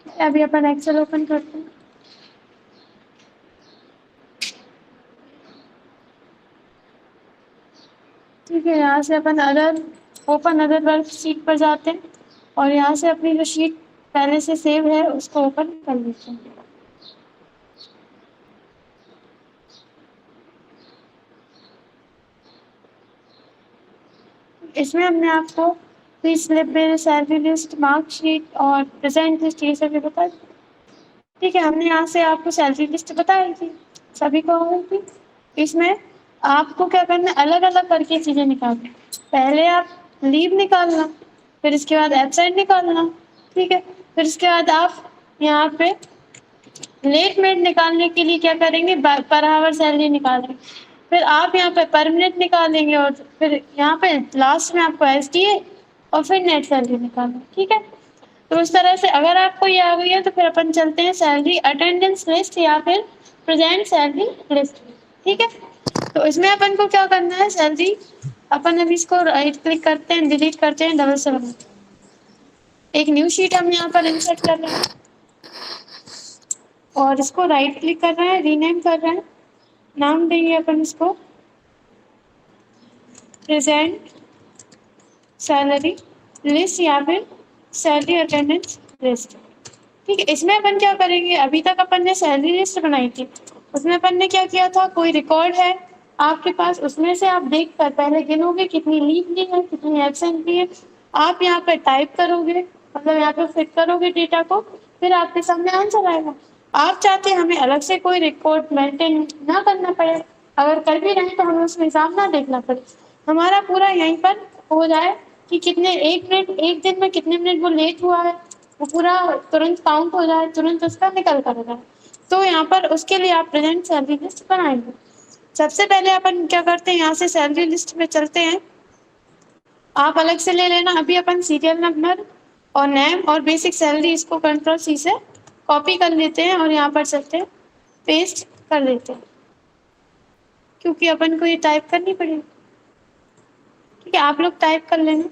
ابھی اپن Excel open کرتے ہیں. ٹھیک ہے, یہاں سے اپن اوپن ادر ورک شیٹ پر جاتے ہیں اور یہاں سے اپنی جو شیٹ پہلے سے سیو ہے اس کو اوپن کر لیتے ہیں. اس میں ہم نے آپ کو فی سلپ بل, سیلری لسٹ, مارک شیٹ اور پریزنٹ لسٹ یہ سب بتا دی. ٹھیک ہے, ہم نے یہاں سے آپ کو سیلری لسٹ بتائی تھی, سبھی کو آ گئی تھی. اس میں آپ کو کیا کرنا ہے, الگ الگ کر کے چیزیں نکالنا. پہلے آپ لیو نکالنا, پھر اس کے بعد ایبسینٹ نکالنا. ٹھیک ہے, پھر اس کے بعد آپ یہاں پہ لیٹ میٹ نکالنے کے لیے کیا کریں گے, پر آور سیلری نکالیں گے. پھر آپ یہاں پہ پر منٹ نکالیں گے, اور پھر یہاں پہ لاسٹ میں آپ کو ایس ٹی اے اور پھر نیٹ سیلری نکالنا. ٹھیک ہے, تو اس طرح سے اگر آپ کو یہ آ گئی ہے تو پھر اپن چلتے ہیں سیلری اٹینڈنس لسٹ یا پھر پرزینٹ سیلری لسٹ. ٹھیک ہے, تو اس میں اپن کو کیا کرنا ہے, سیلری اپن ابھی اس کو رائٹ کلک کرتے ہیں, ڈیلیٹ کرتے ہیں, ڈبل سے بناتے ہیں. ایک نیو شیٹ ہم یہاں پر انسرٹ کر رہے ہیں اور اس کو رائٹ کلک کر رہے ہیں, ری نیم کر رہے ہیں. نام دیں گے اپن اس کو پریزنٹ سیلری لسٹ یا پھر سیلری اٹینڈنس لسٹ. ٹھیک ہے, اس میں اپن کیا کریں گے, ابھی تک اپن نے سیلری لسٹ بنائی تھی, اس میں اپن نے کیا کیا تھا, کوئی ریکارڈ ہے آپ کے پاس, اس میں سے آپ دیکھ کر پہلے گنو گے کتنی لیو لی ہے, کتنی ایبسینٹ لی ہے. آپ یہاں پہ ٹائپ کرو گے, مطلب یہاں پہ فٹ کرو گے ڈیٹا کو, پھر آپ کے سامنے آنسر آئے گا. آپ چاہتے ہیں ہمیں الگ سے کوئی ریکارڈ مینٹین نہ کرنا پڑے, اگر کر بھی رہے تو ہمیں اس میں حساب نہ دیکھنا پڑے, ہمارا پورا یہیں پر ہو جائے کہ کتنے ایک منٹ ایک دن میں کتنے منٹ وہ لیٹ ہوا ہے, وہ پورا ترنت کاؤنٹ ہو جائے, ترنت اس کا نکل کر ہو جائے. تو یہاں پر اس کے لیے آپ پریزنٹ سیلری لسٹ بنائیں گے. سب سے پہلے اپن کیا کرتے ہیں, یہاں سے سیلری لسٹ میں چلتے ہیں, آپ الگ سے لے لینا. ابھی اپن سیریل نمبر اور نیم اور بیسک سیلری اس کو کنٹرول سی سے کاپی کر لیتے ہیں اور یہاں پر چلتے ہیں پیسٹ کر لیتے ہیں, کیونکہ اپن کو یہ ٹائپ کرنی پڑے گی. ٹھیک ہے, آپ لوگ ٹائپ کر لینا.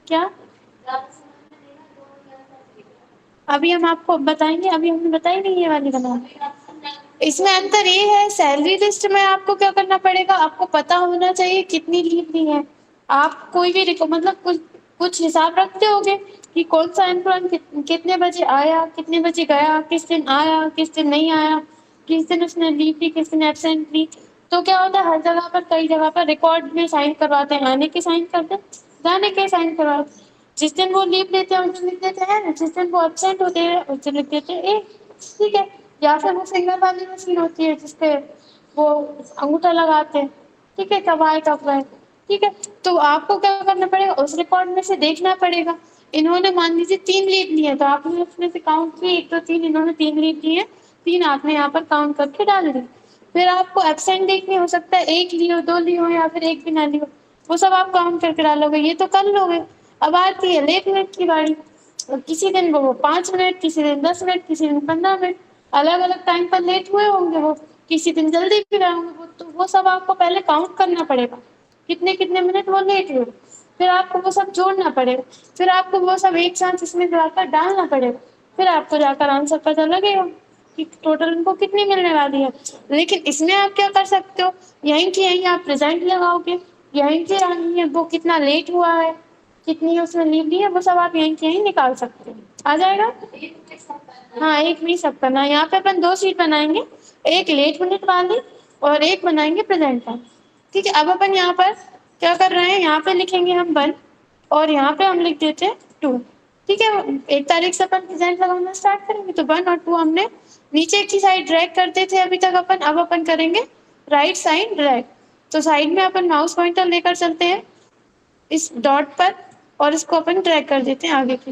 کیا ابھی ہم آپ کو بتائیں گے, ابھی ہم نے بتائی نہیں یہ والی بنا. اس میں انتر یہ ہے, سیلری لسٹ میں آپ کو کیا کرنا پڑے گا, آپ کو پتا ہونا چاہیے کتنی لیو لی ہے. آپ کوئی بھی مطلب کچھ حساب رکھتے ہو گے کہ کون سا انفلان کتنے بجے آیا, کتنے بجے گیا, کس دن آیا, کس دن نہیں آیا, کس دن اس نے لیو لی, کس دن ایبسینٹ لی. تو کیا ہوتا ہے, ہر جگہ پر کئی جگہ پر ریکارڈ میں سائن کرواتے ہیں, آنے کے سائن کرتے جانے کے سائن کرواتے. جس دن وہ لیو لیتے ہیں اس دن لکھ دیتے ہیں, جس دن وہ ابسینٹ ہوتے ہیں اس دن لکھ دیتے ہیں. ٹھیک ہے, یا پھر وہ فنگر والی مشین ہوتی ہے جس پہ وہ انگوٹھا لگاتے ہیں. ٹھیک ہے, کب آئے کب گئے. ٹھیک ہے, تو آپ کو کیا کرنا پڑے گا, اس ریکارڈ میں سے دیکھنا پڑے گا. انہوں نے مان لیجیے 3 لیو لی ہے, تو آپ نے اس میں سے کاؤنٹ کی 1 2 3, انہوں نے 3 لیو لی ہے, 3 آپ نے یہاں پر کاؤنٹ کر کے ڈال دی. پھر آپ کو ایبسینٹ دیکھنے, ہو سکتا ہے 1 لی ہو, 2 لی ہو, یا پھر 1 بھی نہ لی ہو, وہ سب آپ کاؤنٹ کر کے ڈالو گے. یہ تو کر لو گے. اب آتی ہے لیٹ منٹ کی باری, کسی دن وہ 5 منٹ, کسی دن 10 منٹ, کسی دن 15 منٹ, الگ الگ ٹائم پر لیٹ ہوئے ہوں گے. وہ کسی دن جلدی بھی رہے ہوں گے, تو وہ سب آپ کو پہلے کاؤنٹ کرنا پڑے گا, کتنے کتنے منٹ وہ لیٹ ہوئے. پھر آپ کو وہ سب جوڑنا پڑے گا, پھر آپ کو وہ سب ایک ساتھ اس میں جا کر ڈالنا پڑے گا. پھر آپ کو جا کر آنسر پتہ لگے گا کہ ٹوٹل ان کو کتنی ملنے والی ہے. لیکن اس میں آپ کیا کر سکتے ہو, یہیں کہ یہیں آپ پرزینٹ لگاؤ گے, یہیں کہ یہیں وہ کتنا لیٹ ہوا ہے, کتنی اس نے لیو لی ہے, وہ سب آپ یہیں کے یہیں نکال سکتے ہیں. آ جائے گا. ہاں, ایک میں سب کرنا. یہاں پہ اپن 2 شیٹ بنائیں گے, ایک لیٹ منٹ والی اور ایک بنائیں گے پرزینٹ والی. ٹھیک ہے, اب اپن یہاں پر کیا کر رہے ہیں, یہاں پہ لکھیں گے ہم 1 اور یہاں پہ ہم لکھ دیتے ہیں 2. ٹھیک ہے, 1 تاریخ سے اپن پرزینٹ لگانا اسٹارٹ کریں گے, تو 1 اور 2 ہم نے نیچے کی سائڈ ڈریگ کرتے تھے ابھی تک اپن, اب اپن کریں گے رائٹ سائڈ ڈریگ. تو سائڈ میں اپن ماؤس پوائنٹر لے کر چلتے ہیں اس ڈاٹ پر, اور اس کو اپن ڈریگ کر دیتے ہیں آگے کی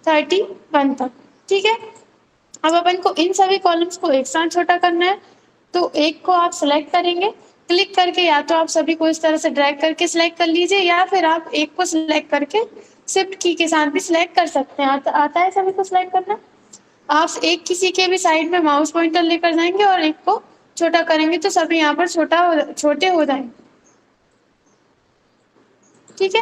31 تک. ٹھیک ہے, اب اپن کو ان سبھی کالمس کو ایک ساتھ چھوٹا کرنا ہے. تو ایک کو آپ سلیکٹ کریں گے کلک کر کے, یا تو آپ سبھی کو اس طرح سے ڈریگ کر کے سلیکٹ کر لیجیے, یا پھر آپ ایک کو سلیکٹ کر کے شفٹ کی کے ساتھ بھی سلیکٹ کر سکتے ہیں. آتا ہے سبھی کو سلیکٹ کرنا. آپ ایک کسی کے بھی سائڈ میں ماؤس پوائنٹر لے کر جائیں گے اور ایک کو چھوٹا کریں گے, تو سبھی یہاں پر چھوٹے ہو جائیں گے. ٹھیک ہے,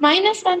-1,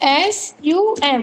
SUM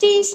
30।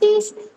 30।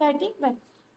31।